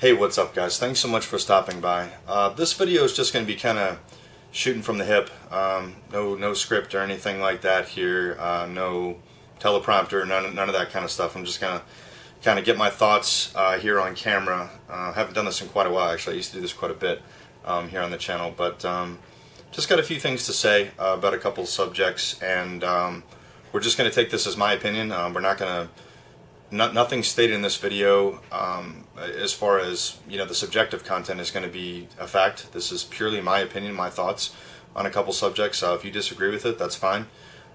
Hey, what's up guys? Thanks so much for stopping by. This video is just going to be kind of shooting from the hip. No script or anything like that here. No teleprompter, none of that kind of stuff. I'm just going to kind of get my thoughts here on camera. Haven't done this in quite a while actually. I used to do this quite a bit here on the channel. But just got a few things to say about a couple subjects, and we're just going to take this as my opinion. We're not going to nothing stated in this video as far as the subjective content is going to be a fact. This is purely my opinion, my thoughts on a couple subjects. If you disagree with it, that's fine.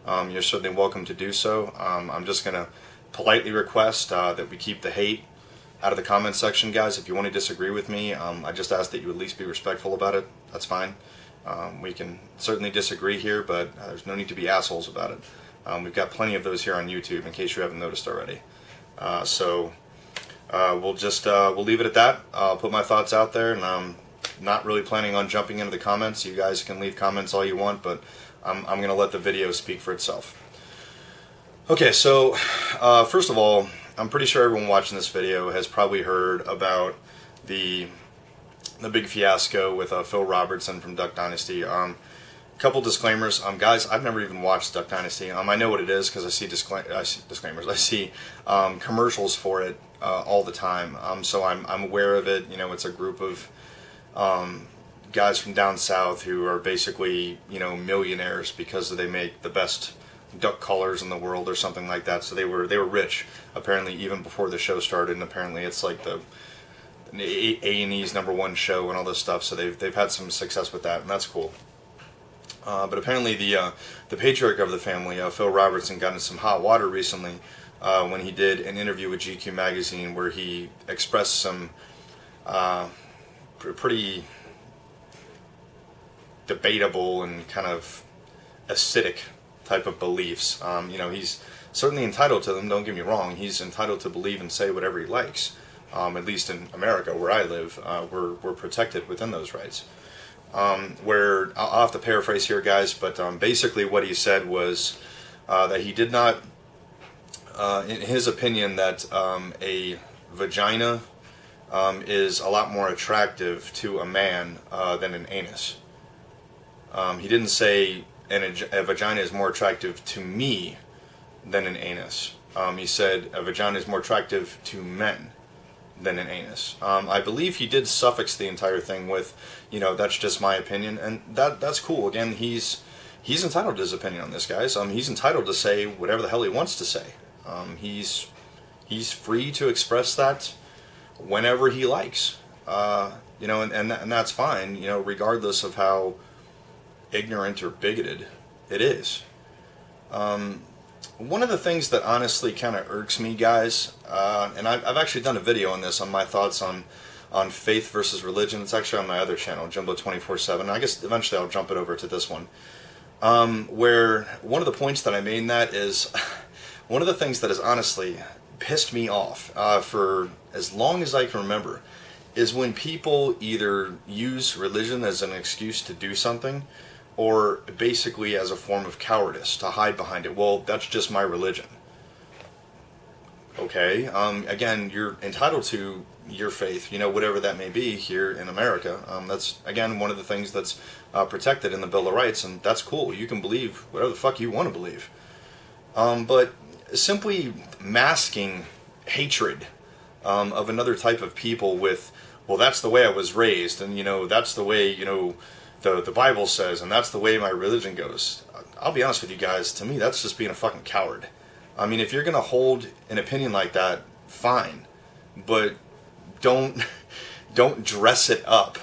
You're certainly welcome to do so. I'm just going to politely request that we keep the hate out of the comment section, guys. If you want to disagree with me, I just ask that you at least be respectful about it. That's fine. We can certainly disagree here, but there's no need to be assholes about it. We've got plenty of those here on YouTube, in case you haven't noticed already. We'll leave it at that. I'll put my thoughts out there, and I'm not really planning on jumping into the comments. You guys can leave comments all you want, but I'm going to let the video speak for itself. Okay, so first of all, I'm pretty sure everyone watching this video has probably heard about the big fiasco with Phil Robertson from Duck Dynasty. Couple disclaimers, guys. I've never even watched Duck Dynasty. I know what it is because I see disclaimers. I see commercials for it all the time. So I'm aware of it. It's a group of guys from down south who are basically millionaires because they make the best duck collars in the world or something like that. So they were rich apparently even before the show started, and apparently it's like the A&E's #1 show and all this stuff. So they've had some success with that, and that's cool. But apparently the patriarch of the family, Phil Robertson, got into some hot water recently when he did an interview with GQ magazine where he expressed some pretty debatable and kind of acidic type of beliefs. He's certainly entitled to them, don't get me wrong. He's entitled to believe and say whatever he likes. At least in America, where I live, we're protected within those rights. Where I'll have to paraphrase here, guys, but basically what he said was that he did not, in his opinion, that a vagina is a lot more attractive to a man than an anus. He didn't say a vagina is more attractive to me than an anus. He said a vagina is more attractive to men than an anus. I believe he did suffix the entire thing with, that's just my opinion, and that's cool. Again, he's entitled to his opinion on this, guys. He's entitled to say whatever the hell he wants to say. He's free to express that whenever he likes. And that's fine. Regardless of how ignorant or bigoted it is. One of the things that honestly kind of irks me, guys, and I've actually done a video on this, on my thoughts on faith versus religion. It's actually on my other channel, Jumbo 24/7. I guess eventually I'll jump it over to this one. Where one of the points that I made in that is, one of the things that has honestly pissed me off for as long as I can remember is when people either use religion as an excuse to do something, or basically as a form of cowardice to hide behind it. Well, that's just my religion. Okay, again, you're entitled to your faith, whatever that may be here in America. That's, again, one of the things that's protected in the Bill of Rights, and that's cool. You can believe whatever the fuck you want to believe. But simply masking hatred of another type of people with, well, that's the way I was raised, and, that's the way, the Bible says, and that's the way my religion goes. I'll be honest with you guys, to me that's just being a fucking coward. If you're going to hold an opinion like that, fine. But don't dress it up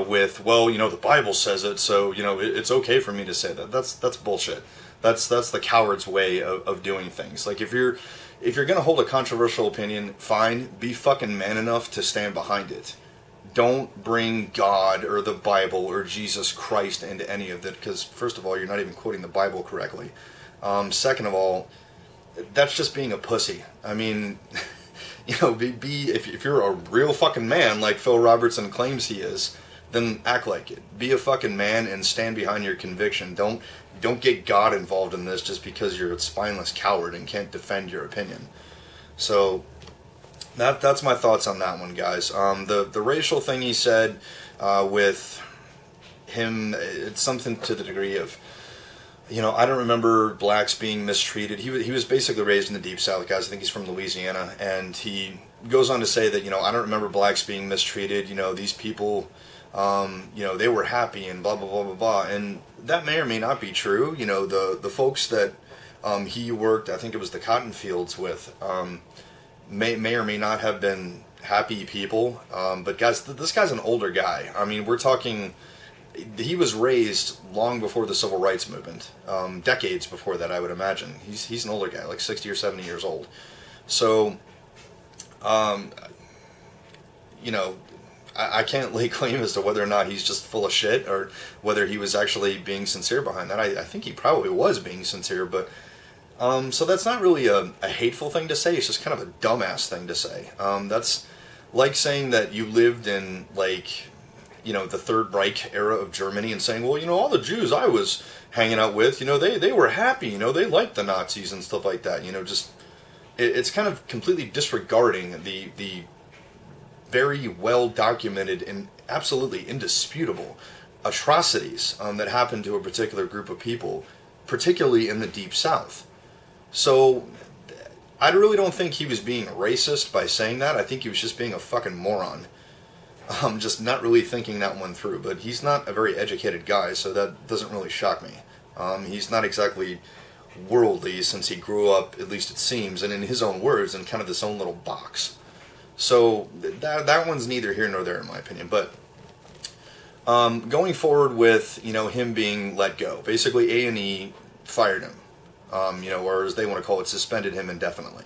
with, well, the Bible says it, so, it's okay for me to say that. That's bullshit. That's the coward's way of doing things. Like, if you're going to hold a controversial opinion, fine, be fucking man enough to stand behind it. Don't bring God or the Bible or Jesus Christ into any of it, because first of all, you're not even quoting the Bible correctly. Second of all, that's just being a pussy. If you're a real fucking man like Phil Robertson claims he is, then act like it. Be a fucking man and stand behind your conviction. Don't get God involved in this just because you're a spineless coward and can't defend your opinion. So That's my thoughts on that one, guys. The racial thing he said with him, it's something to the degree of, I don't remember blacks being mistreated. He was basically raised in the Deep South, guys. I think he's from Louisiana, and he goes on to say that, I don't remember blacks being mistreated. These people, they were happy and blah, blah, blah, blah, blah. And that may or may not be true. The folks that he worked, I think it was the cotton fields with, may or may not have been happy people. But guys, this guy's an older guy. I mean, we're talking, he was raised long before the Civil Rights Movement, decades before that, I would imagine. He's an older guy, like 60 or 70 years old. So, I can't lay claim as to whether or not he's just full of shit or whether he was actually being sincere behind that. I think he probably was being sincere, but so that's not really a hateful thing to say. It's just kind of a dumbass thing to say. That's like saying that you lived in, the Third Reich era of Germany and saying, well, all the Jews I was hanging out with, they were happy, they liked the Nazis and stuff like that. It's kind of completely disregarding the very well documented and absolutely indisputable atrocities that happened to a particular group of people, particularly in the Deep South. So I really don't think he was being racist by saying that. I think he was just being a fucking moron. Just not really thinking that one through. But he's not a very educated guy, so that doesn't really shock me. He's not exactly worldly since he grew up, at least it seems, and in his own words, in kind of this own little box. So that one's neither here nor there in my opinion. But going forward with, him being let go. Basically A&E fired him. Or as they want to call it, suspended him indefinitely.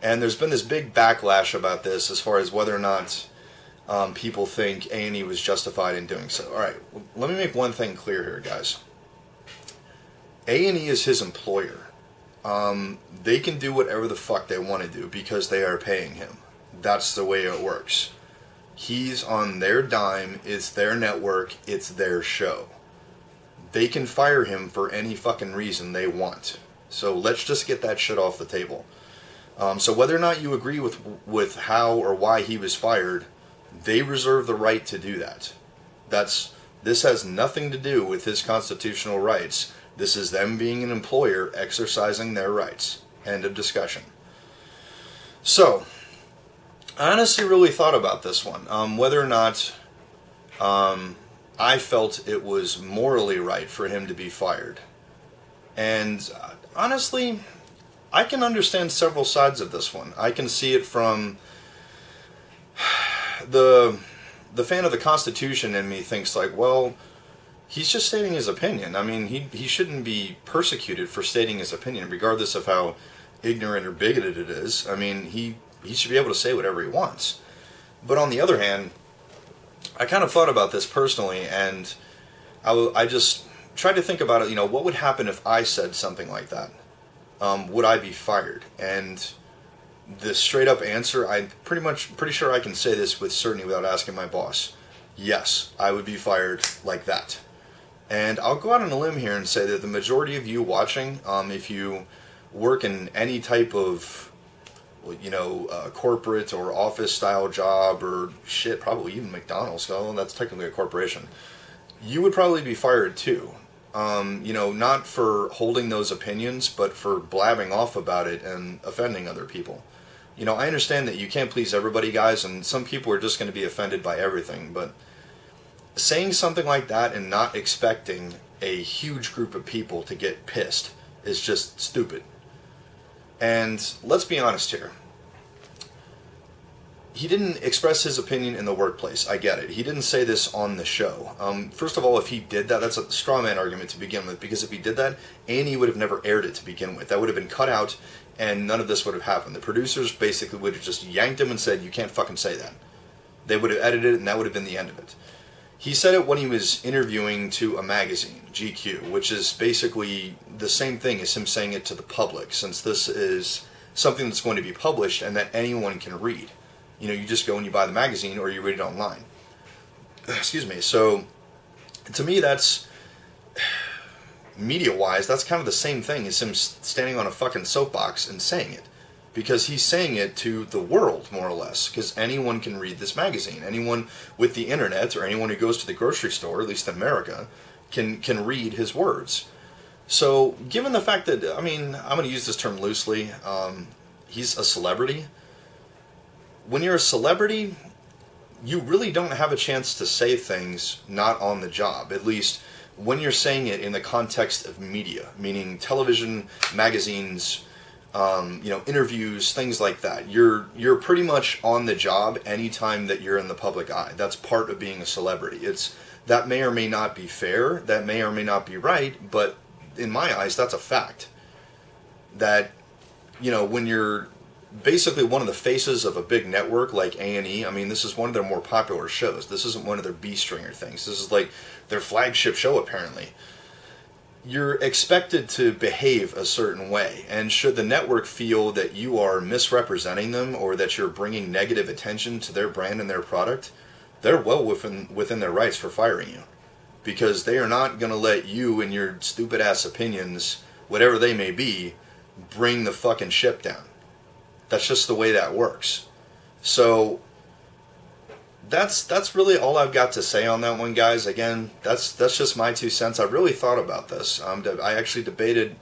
And there's been this big backlash about this as far as whether or not people think A&E was justified in doing so. Alright, let me make one thing clear here, guys. A&E is his employer. They can do whatever the fuck they want to do because they are paying him. That's the way it works. He's on their dime, it's their network, it's their show. They can fire him for any fucking reason they want. So let's just get that shit off the table. So whether or not you agree with how or why he was fired, they reserve the right to do that. This has nothing to do with his constitutional rights. This is them being an employer exercising their rights. End of discussion. So, I honestly really thought about this one. Whether or not I felt it was morally right for him to be fired. And honestly, I can understand several sides of this one. I can see it from the fan of the Constitution in me thinks like, well, he's just stating his opinion. I mean, he shouldn't be persecuted for stating his opinion, regardless of how ignorant or bigoted it is. I mean, he should be able to say whatever he wants. But on the other hand, I kind of thought about this personally, and I just tried to think about it, what would happen if I said something like that? Would I be fired? And the straight up answer, I'm pretty sure I can say this with certainty without asking my boss. Yes, I would be fired like that. And I'll go out on a limb here and say that the majority of you watching, if you work in any type of corporate or office style job or shit, probably even McDonald's, so that's technically a corporation, you would probably be fired too. Not for holding those opinions, but for blabbing off about it and offending other people. I understand that you can't please everybody, guys, and some people are just going to be offended by everything, but saying something like that and not expecting a huge group of people to get pissed is just stupid. And let's be honest here. He didn't express his opinion in the workplace. I get it. He didn't say this on the show. First of all, if he did that, that's a straw man argument to begin with, because if he did that, A&E would have never aired it to begin with. That would have been cut out, and none of this would have happened. The producers basically would have just yanked him and said, you can't fucking say that. They would have edited it, and that would have been the end of it. He said it when he was interviewing to a magazine, GQ, which is basically the same thing as him saying it to the public, since this is something that's going to be published and that anyone can read. You just go and you buy the magazine or you read it online. Excuse me. So, to me, that's, media-wise, that's kind of the same thing as him standing on a fucking soapbox and saying it. because he's saying it to the world, more or less, because anyone can read this magazine. Anyone with the internet, or anyone who goes to the grocery store, at least in America, can read his words. So, given the fact that, I mean, I'm going to use this term loosely, he's a celebrity. When you're a celebrity, you really don't have a chance to say things not on the job, at least when you're saying it in the context of media, meaning television, magazines, interviews, things like that. You're pretty much on the job anytime that you're in the public eye. That's part of being a celebrity. That may or may not be fair, that may or may not be right, but in my eyes, that's a fact. That, when you're basically one of the faces of a big network like A&E, I mean, this is one of their more popular shows. This isn't one of their B-stringer things. This is like their flagship show, apparently. You're expected to behave a certain way, and should the network feel that you are misrepresenting them or that you're bringing negative attention to their brand and their product, they're well within their rights for firing you, because they are not going to let you and your stupid ass opinions, whatever they may be, bring the fucking ship down. That's just the way that works. So that's really all I've got to say on that one, guys. Again, that's just my 2 cents. I really thought about this. I actually debated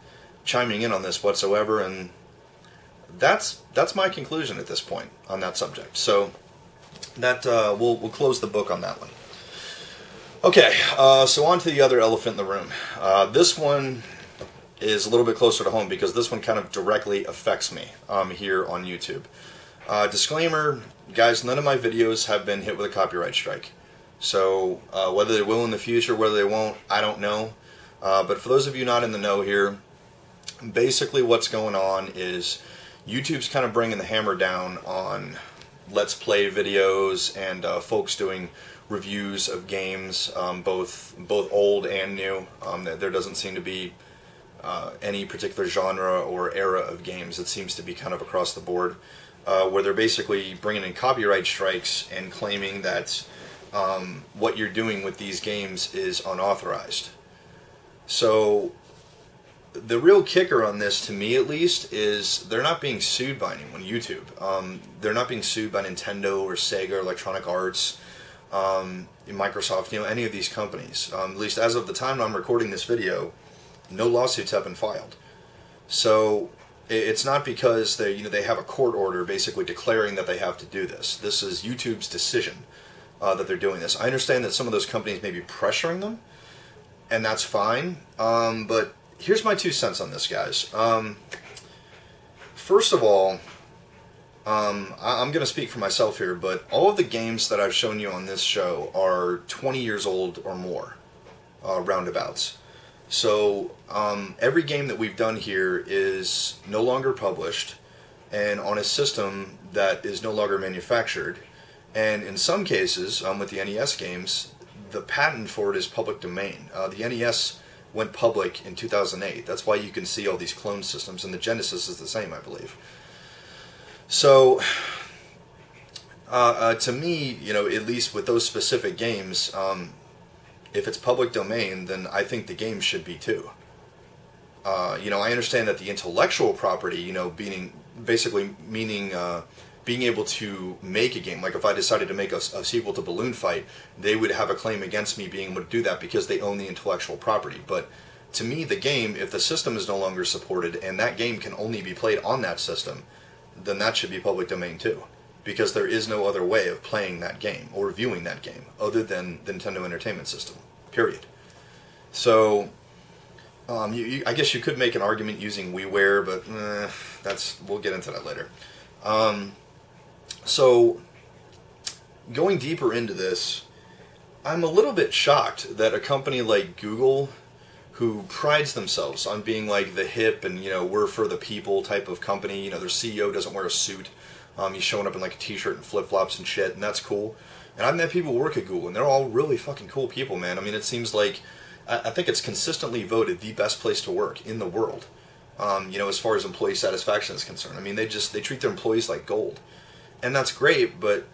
chiming in on this whatsoever, and that's my conclusion at this point on that subject. So that we'll close the book on that one. Okay, so on to the other elephant in the room. This one is a little bit closer to home because this one kind of directly affects me here on YouTube. Disclaimer, guys, none of my videos have been hit with a copyright strike. So whether they will in the future, whether they won't, I don't know. But for those of you not in the know here, basically what's going on is YouTube's kind of bringing the hammer down on Let's Play videos and folks doing reviews of games, both old and new. There doesn't seem to be any particular genre or era of games. It seems to be kind of across the board, where they're basically bringing in copyright strikes and claiming that what you're doing with these games is unauthorized. So the real kicker on this, to me at least, is they're not being sued by anyone, YouTube. They're not being sued by Nintendo or Sega or Electronic Arts, Microsoft, any of these companies. At least as of the time I'm recording this video, no lawsuits have been filed. So it's not because they have a court order basically declaring that they have to do this. This is YouTube's decision that they're doing this. I understand that some of those companies may be pressuring them, and that's fine. But here's my 2 cents on this, guys. First of all, I'm going to speak for myself here, but all of the games that I've shown you on this show are 20 years old or more, roundabouts. So every game that we've done here is no longer published and on a system that is no longer manufactured. And in some cases, with the NES games, the patent for it is public domain. The NES went public in 2008. That's why you can see all these clone systems, and the Genesis is the same, I believe. So, to me, at least with those specific games, if it's public domain, then I think the game should be too. I understand that the intellectual property, meaning being able to make a game. Like if I decided to make a sequel to Balloon Fight, they would have a claim against me being able to do that because they own the intellectual property. But to me, the game, if the system is no longer supported and that game can only be played on that system, then that should be public domain too. Because there is no other way of playing that game or viewing that game other than the Nintendo Entertainment System, period. So, I guess you could make an argument using WiiWare, but we'll get into that later. So, going deeper into this, I'm a little bit shocked that a company like Google, who prides themselves on being like the hip and, we're for the people type of company, their CEO doesn't wear a suit. He's showing up in like a t-shirt and flip-flops and shit, and that's cool. And I've met people who work at Google, and they're all really fucking cool people, man. I mean, it seems like, I think it's consistently voted the best place to work in the world, as far as employee satisfaction is concerned. I mean, they treat their employees like gold. And that's great, but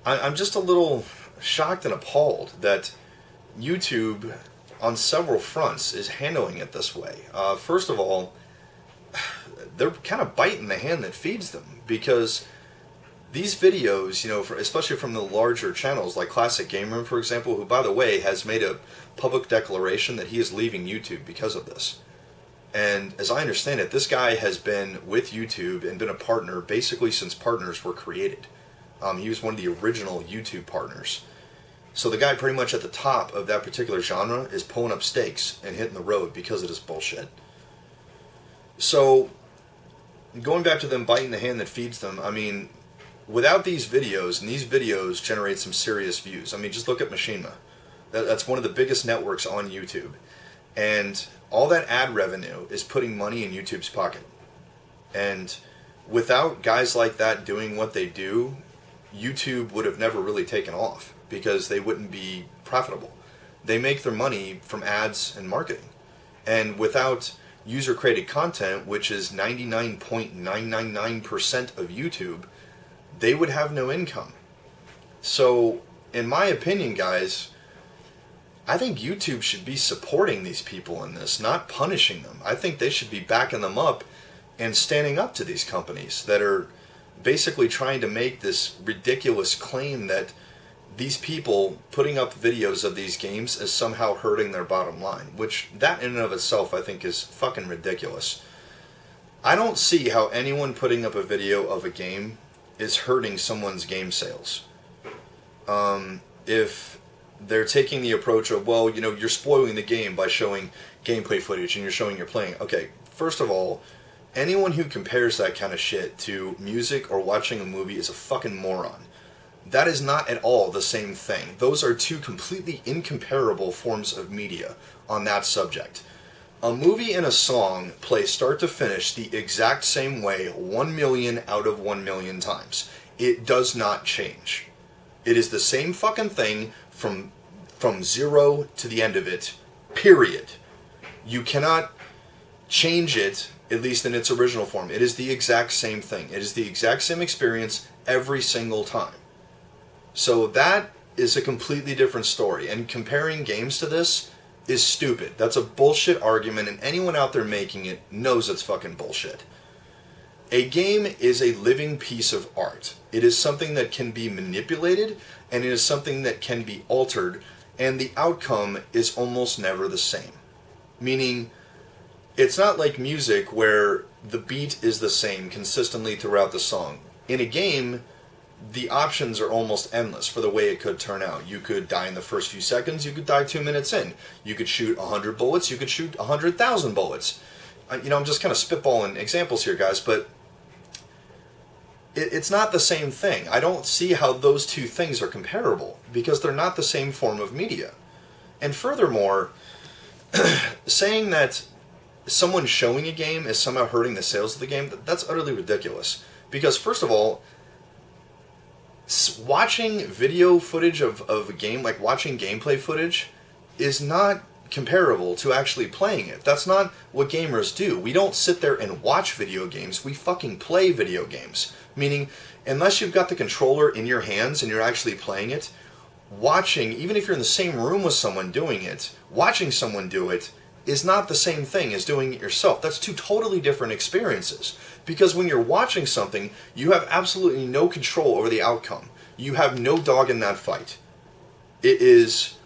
I'm just a little shocked and appalled that YouTube, on several fronts, is handling it this way. First of all, they're kind of biting the hand that feeds them, because these videos, especially from the larger channels like Classic Game Room, for example, who, by the way, has made a public declaration that he is leaving YouTube because of this. And as I understand it, this guy has been with YouTube and been a partner basically since partners were created. He was one of the original YouTube partners. So the guy pretty much at the top of that particular genre is pulling up stakes and hitting the road because of this bullshit. So, going back to them biting the hand that feeds them, I mean, without these videos, and these videos generate some serious views. I mean, just look at Machinima. That's one of the biggest networks on YouTube. And all that ad revenue is putting money in YouTube's pocket. And without guys like that doing what they do, YouTube would have never really taken off, because they wouldn't be profitable. They make their money from ads and marketing. And without user-created content, which is 99.999% of YouTube, they would have no income. So, in my opinion, guys, I think YouTube should be supporting these people in this, not punishing them. I think they should be backing them up and standing up to these companies that are basically trying to make this ridiculous claim that these people putting up videos of these games is somehow hurting their bottom line, which that in and of itself I think is fucking ridiculous. I don't see how anyone putting up a video of a game is hurting someone's game sales. If they're taking the approach of, well, you're spoiling the game by showing gameplay footage and you're showing you're playing. Okay, first of all, anyone who compares that kind of shit to music or watching a movie is a fucking moron. That is not at all the same thing. Those are two completely incomparable forms of media on that subject. A movie and a song play start to finish the exact same way 1 million out of 1 million times. It does not change. It is the same fucking thing from zero to the end of it, period. You cannot change it, at least in its original form. It is the exact same thing. It is the exact same experience every single time. So that is a completely different story. And comparing games to this is stupid. That's a bullshit argument, and anyone out there making it knows it's fucking bullshit. A game is a living piece of art. It is something that can be manipulated, and it is something that can be altered, and the outcome is almost never the same. Meaning, it's not like music where the beat is the same consistently throughout the song. In a game, the options are almost endless for the way it could turn out. You could die in the first few seconds, you could die 2 minutes in. You could shoot 100 bullets, you could shoot 100,000 bullets. I'm just kind of spitballing examples here, guys, but it's not the same thing. I don't see how those two things are comparable, because they're not the same form of media. And furthermore, saying that someone showing a game is somehow hurting the sales of the game, that's utterly ridiculous. Because first of all, watching video footage of a game, like watching gameplay footage, is not comparable to actually playing it. That's not what gamers do. We don't sit there and watch video games, we fucking play video games. Meaning, unless you've got the controller in your hands and you're actually playing it, watching, even if you're in the same room with someone doing it, watching someone do it is not the same thing as doing it yourself. That's two totally different experiences. Because when you're watching something, you have absolutely no control over the outcome. You have no dog in that fight. It is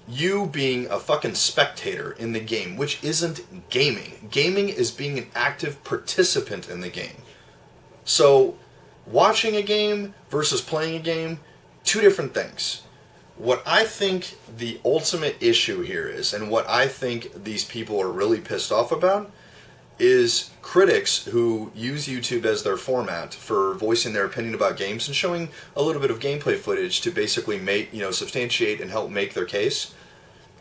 you being a fucking spectator in the game, which isn't gaming. Gaming is being an active participant in the game. So, watching a game versus playing a game, two different things. What I think the ultimate issue here is, and what I think these people are really pissed off about, is critics who use YouTube as their format for voicing their opinion about games and showing a little bit of gameplay footage to basically substantiate and help make their case.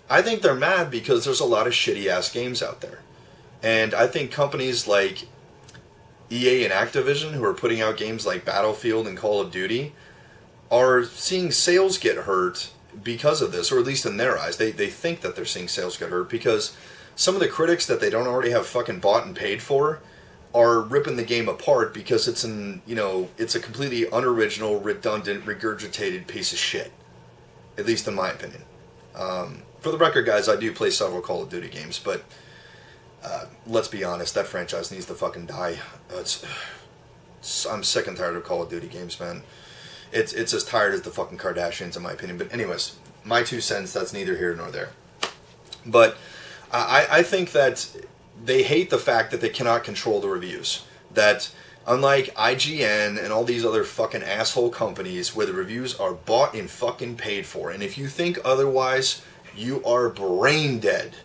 I think they're mad because there's a lot of shitty-ass games out there. And I think companies like EA and Activision, who are putting out games like Battlefield and Call of Duty, are seeing sales get hurt because of this, or at least in their eyes. They think that they're seeing sales get hurt because some of the critics that they don't already have fucking bought and paid for are ripping the game apart because it's a completely unoriginal, redundant, regurgitated piece of shit. At least in my opinion. For the record, guys, I do play several Call of Duty games, but let's be honest, that franchise needs to fucking die. I'm sick and tired of Call of Duty games, man. It's as tired as the fucking Kardashians, in my opinion. But anyways, my 2 cents, that's neither here nor there. But I think that they hate the fact that they cannot control the reviews. That unlike IGN and all these other fucking asshole companies where the reviews are bought and fucking paid for. And if you think otherwise, you are brain dead.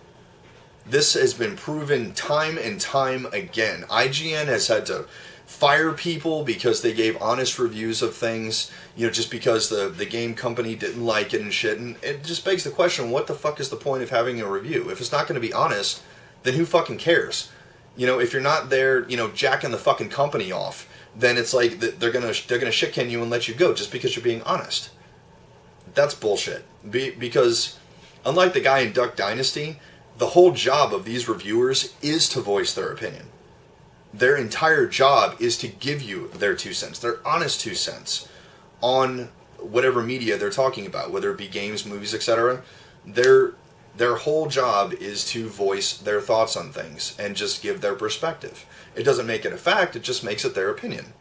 This has been proven time and time again. IGN has had to fire people because they gave honest reviews of things, just because the game company didn't like it and shit. And it just begs the question, what the fuck is the point of having a review? If it's not going to be honest, then who fucking cares? If you're not there, jacking the fucking company off, then it's like they're gonna shit can you and let you go just because you're being honest. That's bullshit. Because unlike the guy in Duck Dynasty, the whole job of these reviewers is to voice their opinion. Their entire job is to give you their 2 cents, their honest 2 cents on whatever media they're talking about, whether it be games, movies, etc. Their whole job is to voice their thoughts on things and just give their perspective. It doesn't make it a fact, it just makes it their opinion.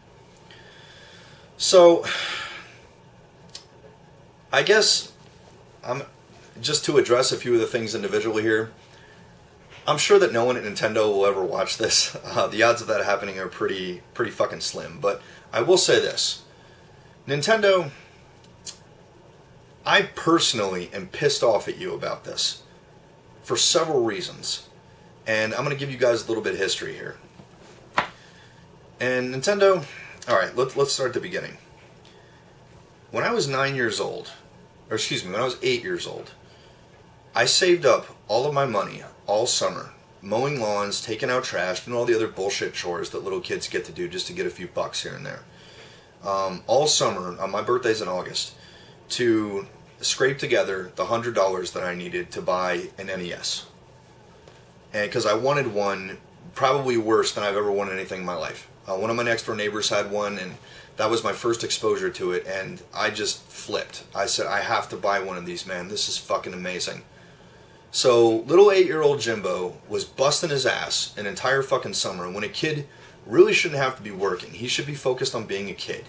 So, I guess, just to address a few of the things individually here, I'm sure that no one at Nintendo will ever watch this. The odds of that happening are pretty fucking slim. But I will say this. Nintendo, I personally am pissed off at you about this for several reasons. And I'm going to give you guys a little bit of history here. And Nintendo, alright, let's start at the beginning. When I was 9 years old, or excuse me, when I was 8 years old, I saved up all of my money all summer, mowing lawns, taking out trash, and all the other bullshit chores that little kids get to do just to get a few bucks here and there. All summer, on my birthday's in August, to scrape together the $100 that I needed to buy an NES. And because I wanted one probably worse than I've ever wanted anything in my life. One of my next door neighbors had one, and that was my first exposure to it, and I just flipped. I said, I have to buy one of these, man. This is fucking amazing. So, little 8-year-old Jimbo was busting his ass an entire fucking summer, and when a kid really shouldn't have to be working, he should be focused on being a kid.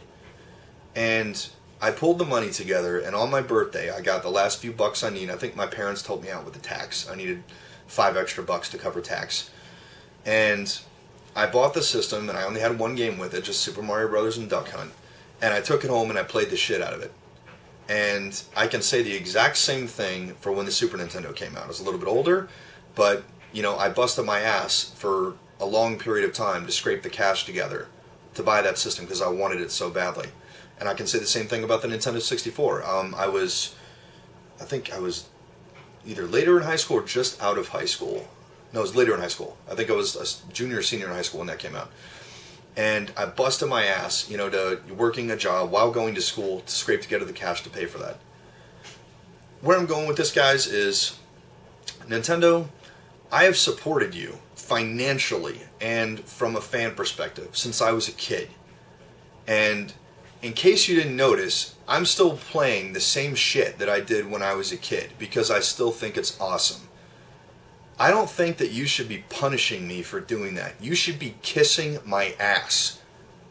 And I pulled the money together, and on my birthday, I got the last few bucks I need. I think my parents told me out with the tax. I needed $5 extra to cover tax. And I bought the system, and I only had one game with it, just Super Mario Brothers and Duck Hunt. And I took it home, and I played the shit out of it. And I can say the exact same thing for when the Super Nintendo came out. I was a little bit older, but, I busted my ass for a long period of time to scrape the cash together to buy that system because I wanted it so badly. And I can say the same thing about the Nintendo 64. I think I was either later in high school or just out of high school. No, it was later in high school. I think I was a junior or senior in high school when that came out. And I busted my ass, to working a job while going to school to scrape together the cash to pay for that. Where I'm going with this, guys, is Nintendo, I have supported you financially and from a fan perspective since I was a kid. And in case you didn't notice, I'm still playing the same shit that I did when I was a kid because I still think it's awesome. I don't think that you should be punishing me for doing that. You should be kissing my ass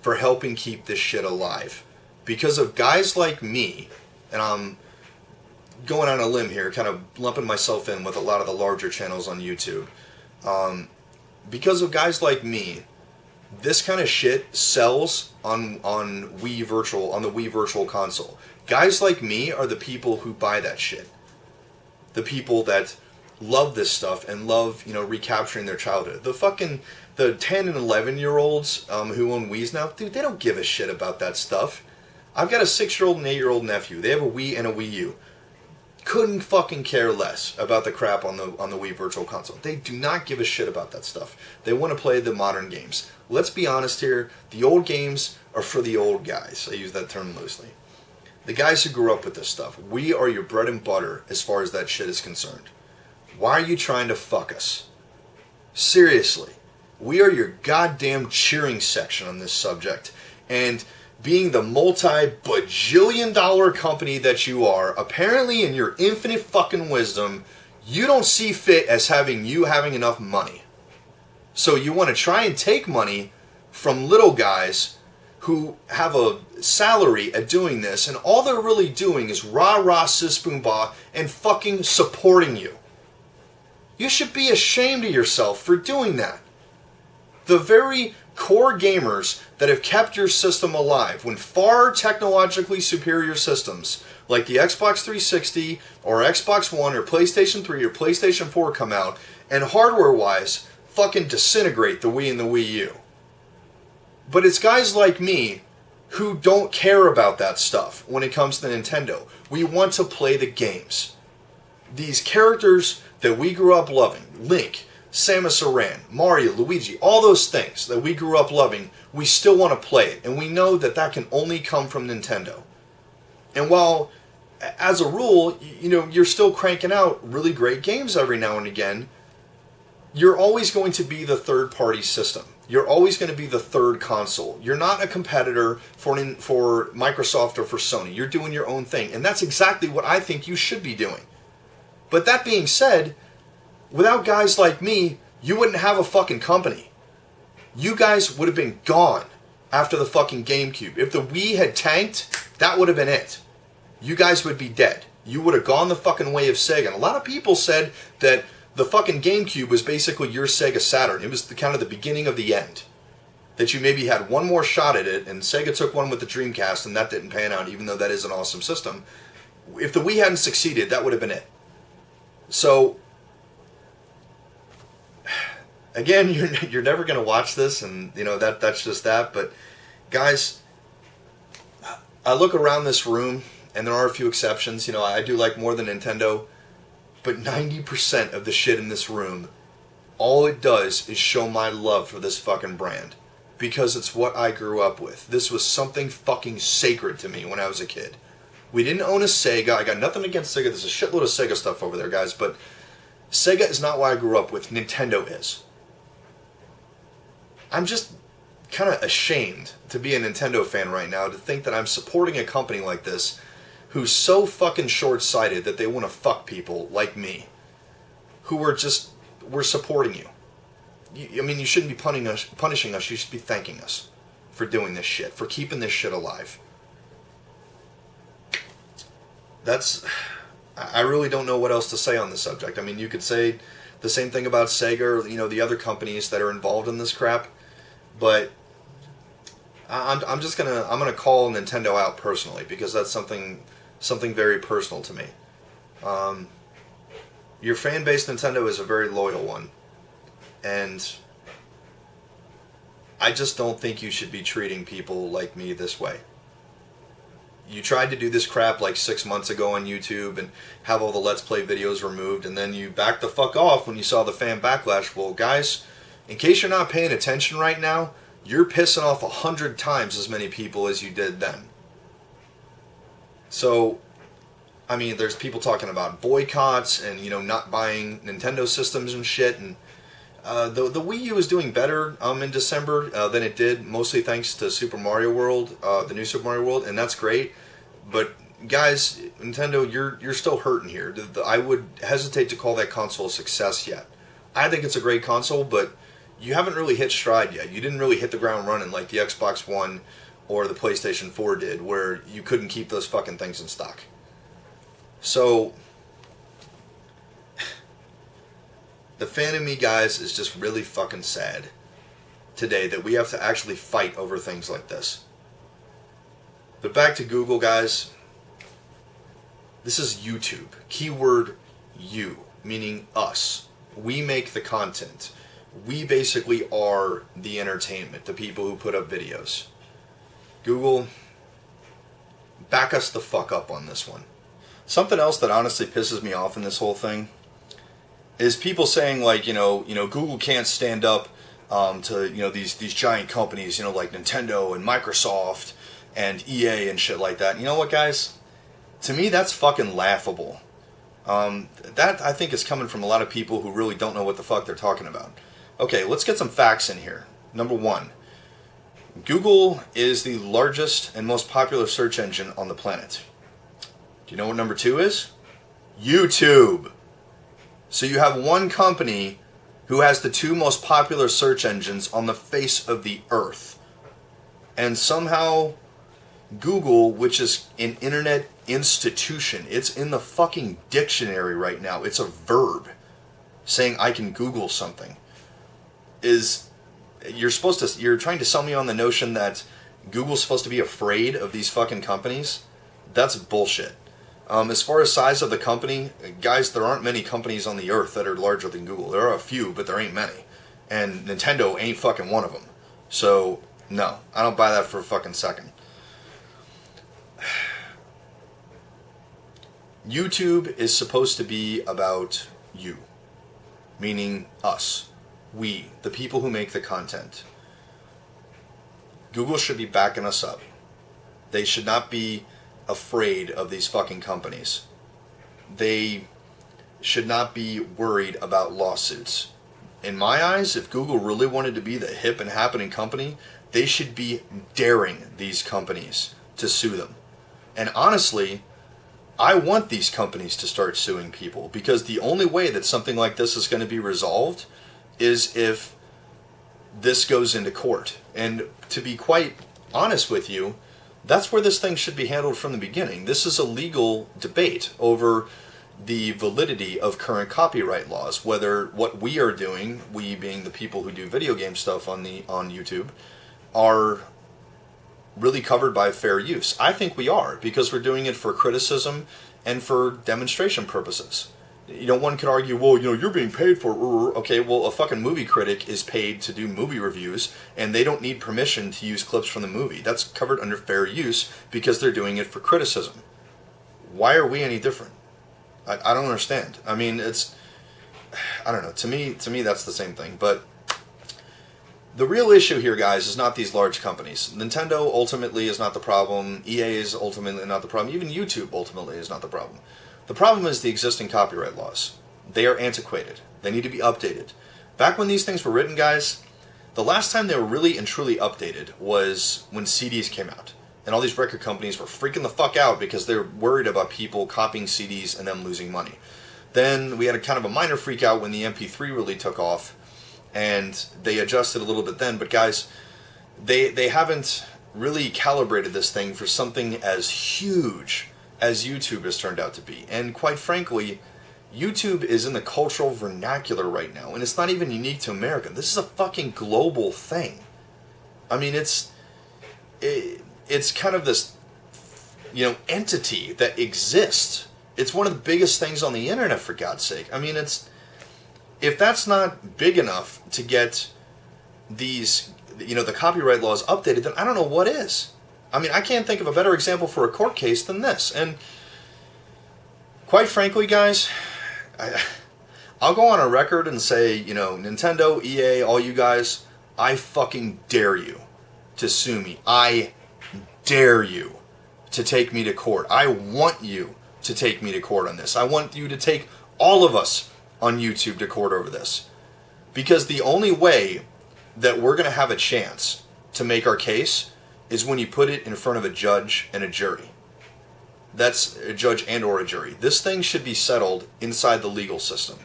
for helping keep this shit alive. Because of guys like me, and I'm going on a limb here, kind of lumping myself in with a lot of the larger channels on YouTube. Because of guys like me, this kind of shit sells on Wii Virtual, on the Wii Virtual Console. Guys like me are the people who buy that shit. The people that love this stuff and love, recapturing their childhood. The 10 and 11-year-olds who own Wii's now, dude, they don't give a shit about that stuff. I've got a 6-year-old and 8-year-old nephew. They have a Wii and a Wii U. Couldn't fucking care less about the crap on the Wii Virtual Console. They do not give a shit about that stuff. They want to play the modern games. Let's be honest here. The old games are for the old guys. I use that term loosely. The guys who grew up with this stuff. We are your bread and butter as far as that shit is concerned. Why are you trying to fuck us? Seriously. We are your goddamn cheering section on this subject. And being the multi-bajillion dollar company that you are, apparently in your infinite fucking wisdom, you don't see fit as having enough money. So you want to try and take money from little guys who have a salary at doing this, and all they're really doing is rah-rah sis boom bah and fucking supporting you. You should be ashamed of yourself for doing that. The very core gamers that have kept your system alive when far technologically superior systems like the Xbox 360 or Xbox One or PlayStation 3 or PlayStation 4 come out and hardware-wise fucking disintegrate the Wii and the Wii U. But it's guys like me who don't care about that stuff when it comes to Nintendo. We want to play the games. These characters that we grew up loving, Link, Samus Aran, Mario, Luigi, all those things that we grew up loving, we still want to play it. And we know that that can only come from Nintendo. And while, as a rule, you know, you're still cranking out really great games every now and again, you're always going to be the third-party system. You're always going to be the third console. You're not a competitor for Microsoft or for Sony. You're doing your own thing. And that's exactly what I think you should be doing. But that being said, without guys like me, you wouldn't have a fucking company. You guys would have been gone after the fucking GameCube. If the Wii had tanked, that would have been it. You guys would be dead. You would have gone the fucking way of Sega. And a lot of people said that the fucking GameCube was basically your Sega Saturn. It was kind of the beginning of the end. That you maybe had one more shot at it, and Sega took one with the Dreamcast, and that didn't pan out, even though that is an awesome system. If the Wii hadn't succeeded, that would have been it. So, again, you're never going to watch this, and you know that's just that. But guys, I look around this room, and there are a few exceptions. You know, I do like more than Nintendo, but 90% of the shit in this room, all it does is show my love for this fucking brand, because it's what I grew up with. This was something fucking sacred to me when I was a kid. We didn't own a Sega. I got nothing against Sega. There's a shitload of Sega stuff over there, guys. But Sega is not what I grew up with. Nintendo is. I'm just kind of ashamed to be a Nintendo fan right now, to think that I'm supporting a company like this who's so fucking short-sighted that they want to fuck people like me, who we're supporting you. I mean, you shouldn't be punishing us. You should be thanking us for doing this shit, for keeping this shit alive. I really don't know what else to say on this subject. I mean, you could say the same thing about Sega or, you know, the other companies that are involved in this crap, but I'm gonna call Nintendo out personally, because that's something very personal to me. Your fan base, Nintendo, is a very loyal one, and I just don't think you should be treating people like me this way. You tried to do this crap like 6 months ago on YouTube and have all the Let's Play videos removed, and then you backed the fuck off when you saw the fan backlash. Well, guys, in case you're not paying attention right now, you're pissing off 100 times as many people as you did then. So, I mean, there's people talking about boycotts and, you know, not buying Nintendo systems and shit, and the Wii U is doing better in December than it did, mostly thanks to Super Mario World, the new Super Mario World, and that's great. But guys, Nintendo, you're still hurting here. I would hesitate to call that console a success yet. I think it's a great console, but you haven't really hit stride yet. You didn't really hit the ground running like the Xbox One or the PlayStation 4 did, where you couldn't keep those fucking things in stock. So, the fan in me, guys, is just really fucking sad today that we have to actually fight over things like this. But back to Google, guys. This is YouTube. Keyword you, meaning us. We make the content. We basically are the entertainment, the people who put up videos. Google, back us the fuck up on this one. Something else that honestly pisses me off in this whole thing is people saying, like, you know, Google can't stand up to, you know, these giant companies, you know, like Nintendo and Microsoft and EA and shit like that. You know what, guys? To me, that's fucking laughable. That, I think, is coming from a lot of people who really don't know what the fuck they're talking about. Okay, let's get some facts in here. Number one, Google is the largest and most popular search engine on the planet. Do you know what number two is? YouTube. So you have one company who has the two most popular search engines on the face of the earth. And somehow Google, which is an internet institution, it's in the fucking dictionary right now, it's a verb, saying I can Google something, you're trying to sell me on the notion that Google's supposed to be afraid of these fucking companies? That's bullshit. As far as size of the company, guys, there aren't many companies on the earth that are larger than Google. There are a few, but there ain't many. And Nintendo ain't fucking one of them. So, no, I don't buy that for a fucking second. YouTube is supposed to be about you. Meaning us. We, the people who make the content. Google should be backing us up. They should not be afraid of these fucking companies. They should not be worried about lawsuits. In my eyes, if Google really wanted to be the hip and happening company, they should be daring these companies to sue them. And honestly, I want these companies to start suing people, because the only way that something like this is going to be resolved is if this goes into court. And to be quite honest with you, that's where this thing should be handled from the beginning. This is a legal debate over the validity of current copyright laws, whether what we are doing, we being the people who do video game stuff on YouTube, are really covered by fair use. I think we are, because we're doing it for criticism and for demonstration purposes. You know, one could argue, well, you know, you're being paid for... Okay, well, a fucking movie critic is paid to do movie reviews, and they don't need permission to use clips from the movie. That's covered under fair use because they're doing it for criticism. Why are we any different? I don't understand. I mean, I don't know. To me, that's the same thing. But the real issue here, guys, is not these large companies. Nintendo ultimately is not the problem. EA is ultimately not the problem. Even YouTube ultimately is not the problem. The problem is the existing copyright laws. They are antiquated. They need to be updated. Back when these things were written, guys, the last time they were really and truly updated was when CDs came out. And all these record companies were freaking the fuck out because they were worried about people copying CDs and them losing money. Then we had a kind of a minor freak out when the MP3 really took off, and they adjusted a little bit then. But guys, they haven't really calibrated this thing for something as huge as YouTube has turned out to be. And quite frankly, YouTube is in the cultural vernacular right now, and it's not even unique to America. This is a fucking global thing. I mean, it's kind of this, you know, entity that exists. It's one of the biggest things on the internet, for God's sake. I mean, if that's not big enough to get these, you know, the copyright laws updated, then I don't know what is. I mean, I can't think of a better example for a court case than this. And quite frankly, guys, I'll go on a record and say, you know, Nintendo, EA, all you guys, I fucking dare you to sue me. I dare you to take me to court. I want you to take me to court on this. I want you to take all of us on YouTube to court over this. Because the only way that we're going to have a chance to make our case is when you put it in front of a judge and a jury. That's a judge and or a jury. This thing should be settled inside the legal system.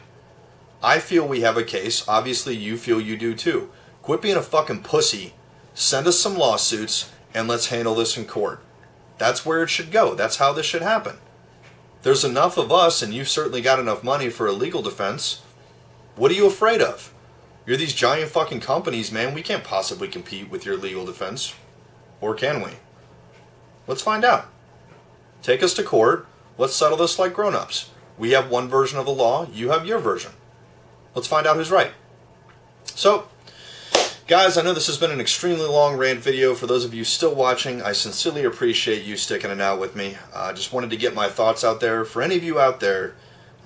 I feel we have a case. Obviously, you feel you do too. Quit being a fucking pussy. Send us some lawsuits, and let's handle this in court. That's where it should go. That's how this should happen. There's enough of us, and you've certainly got enough money for a legal defense. What are you afraid of? You're these giant fucking companies, man. We can't possibly compete with your legal defense. Or can we? Let's find out. Take us to court. Let's settle this like grown-ups. We have one version of the law. You have your version. Let's find out who's right. So, guys, I know this has been an extremely long rant video. For those of you still watching, I sincerely appreciate you sticking it out with me. I just wanted to get my thoughts out there. For any of you out there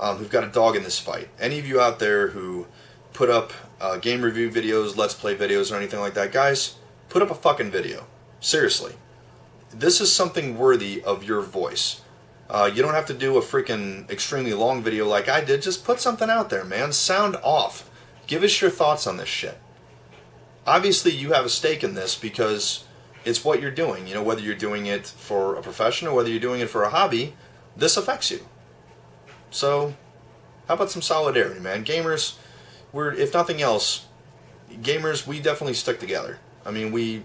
who've got a dog in this fight, any of you out there who put up game review videos, let's play videos, or anything like that, guys, put up a fucking video. Seriously. This is something worthy of your voice. You don't have to do a freaking extremely long video like I did. Just put something out there, man. Sound off. Give us your thoughts on this shit. Obviously, you have a stake in this because it's what you're doing. You know, whether you're doing it for a profession or whether you're doing it for a hobby, this affects you. So, how about some solidarity, man? Gamers, if nothing else, gamers, we definitely stick together. I mean,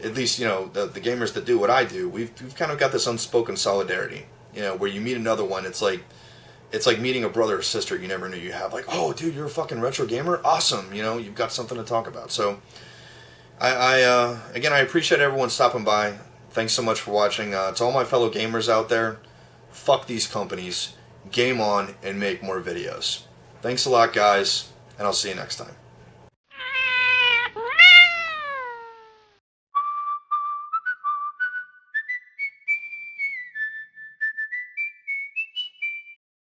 at least, the gamers that do what I do, we've kind of got this unspoken solidarity, where you meet another one, it's like meeting a brother or sister you never knew you have. Like, oh, dude, you're a fucking retro gamer? Awesome, you've got something to talk about. So, again, I appreciate everyone stopping by. Thanks so much for watching. To all my fellow gamers out there, fuck these companies. Game on and make more videos. Thanks a lot, guys, and I'll see you next time.